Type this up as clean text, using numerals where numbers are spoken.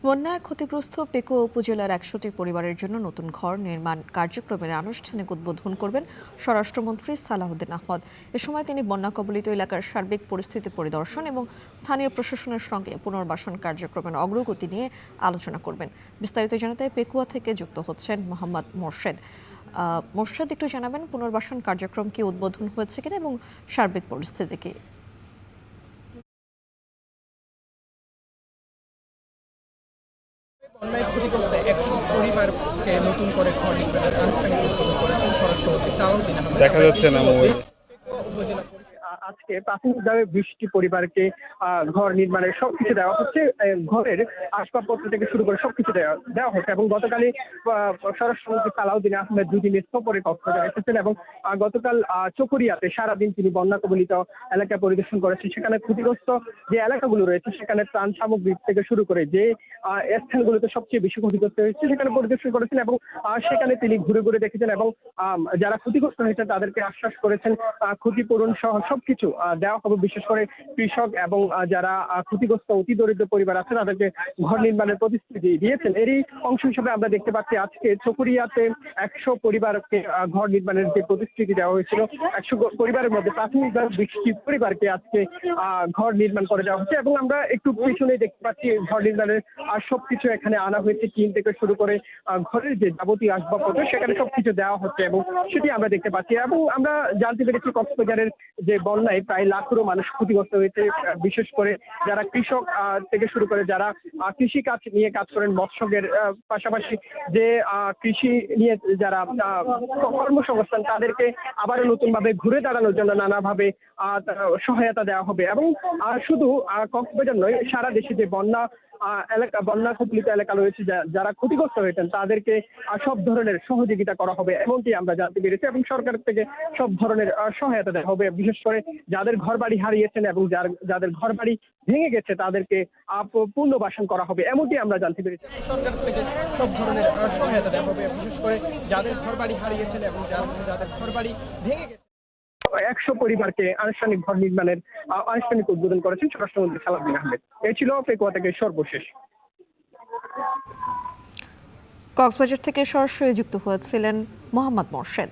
বন্যায় ক্ষতিগ্রস্ত পেকুয়া উপজেলার ১০০টি পরিবারের জন্য নতুন ঘর নির্মাণ কার্যক্রমের আনুষ্ঠানিক উদ্বোধন করবেন স্বরাষ্ট্রমন্ত্রী সালাউদ্দিন আহমদ। এ সময় তিনি বন্যা কবলিত এলাকার সার্বিক পরিস্থিতি পরিদর্শন এবং স্থানীয় প্রশাসনের সঙ্গে পুনর্বাসন কার্যক্রমের অগ্রগতি নিয়ে আলোচনা করবেন। বিস্তারিত জানাতে পেকুয়া থেকে যুক্ত হচ্ছেন মোহাম্মদ মোর্শেদ। মোর্শেদ, একটু জানাবেন পুনর্বাসন কার্যক্রম কি উদ্বোধন হয়েছে কিনা এবং সার্বিক পরিস্থিতি কি? বন্যায় ক্ষতিগ্রস্ত ১০০ পরিবারকে নতুন করে ঘর নির্মাণের আনুষ্ঠানিক উদ্বোধন করেছেন স্বরাষ্ট্রমন্ত্রী সালাউদ্দিন আহমেদ। দেখা যাচ্ছে না মোবাইলে। আজকে প্রাথমিকভাবে ২০টি পরিবারকে ঘর নির্মাণের সবকিছু দেওয়া হচ্ছে। ঘরের আসবাবপত্র থেকে শুরু করে সবকিছু দেওয়া হচ্ছে এবং গতকালই স্বরাষ্ট্রমন্ত্রী সালাউদ্দিন আহমেদ ২ দিনের সফরে কক্সবাজার এসেছেন এবং গতকাল চকরিয়াতে সারাদিন তিনি বন্যা কবলিত এলাকা পরিদর্শন করেছেন। সেখানে ক্ষতিগ্রস্ত যে এলাকাগুলো রয়েছে সেখানে ত্রাণ সামগ্রী থেকে শুরু করে যে স্থানগুলোতে সবচেয়ে বেশি ক্ষতিগ্রস্ত হয়েছে সেখানে পরিদর্শন করেছেন এবং সেখানে তিনি ঘুরে ঘুরে দেখেছেন এবং যারা ক্ষতিগ্রস্ত হয়েছে তাদেরকে আশ্বাস করেছেন ক্ষতিপূরণ সহ সবকিছু দেওয়া হবে। বিশেষ করে কৃষক এবং যারা ক্ষতিগ্রস্ত অতি দরিদ্র পরিবার আছে তাদেরকে ঘর নির্মাণের প্রতিশ্রুতি দিয়েছেন। এরই অংশ হিসেবে আমরা দেখতে পাচ্ছি আজকে চকরিয়াতে ১০০ পরিবারকে ঘর নির্মাণের যে প্রতিশ্রুতি দেওয়া হয়েছিল ১০০ পরিবারের মধ্যে প্রাথমিকভাবে ২০টি পরিবারকে আজকে ঘর নির্মাণ করে দেওয়া হচ্ছে এবং আমরা একটু পিছনে দেখতে পাচ্ছি ঘর নির্মাণের সবকিছু এখানে আনা হয়েছে। টিন থেকে শুরু করে ঘরের যে যাবতীয় আসবাবপত্র সেখানে সবকিছু দেওয়া হচ্ছে এবং সেটি আমরা দেখতে পাচ্ছি এবং আমরা জানতে পেরেছি কক্সবাজারের যে বন্যায় প্রায় লাখেরও মানুষ ক্ষতিগ্রস্ত হয়েছে। বিশেষ করে যারা কৃষক থেকে শুরু করে যারা কৃষি কাজ নিয়ে কাজ করেন, মৎস্যের পাশাপাশি যে কৃষি নিয়ে যারা কর্মসংস্থান তাদেরকে আবারও নতুনভাবে ঘুরে দাঁড়ানোর জন্য নানাভাবে সহায়তা দেওয়া হবে এবং শুধু কক্সবাজার নয়, সারা দেশে যে বন্যা কবলিত এলাকা রয়েছে যারা ক্ষতিগ্রস্ত হয়েছেন তাদেরকে সব ধরনের সহযোগিতা করা হবে এমনটি আমরা জানতে পেরেছি এবং সরকার থেকে সব ধরনের সহায়তা দেওয়া হবে। বিশেষ করে যাদের ঘরবাড়ি হারিয়েছেন এবং যাদের ঘরবাড়ি ভেঙে গেছে তাদেরকে পুনর্বাসন করা হবে এমনটি আমরা জানতে পেরেছি। সরকার থেকে সব ধরনের সহায়তা দেওয়া হবে, বিশেষ করে যাদের ঘরবাড়ি হারিয়েছেন এবং যাদের ঘরবাড়ি ভেঙে গেছে। ১০০ পরিবারকে আনুষ্ঠানিক ঘর নির্মাণের আনুষ্ঠানিক উদ্বোধন করেছেন স্বরাষ্ট্রমন্ত্রী সালাউদ্দিন আহমেদ। এই ছিল পেকুয়া থেকে সর্বশেষ। কক্সবাজার থেকে সরাসরি যুক্ত হয়েছিলেন মোহাম্মদ মোর্শেদ।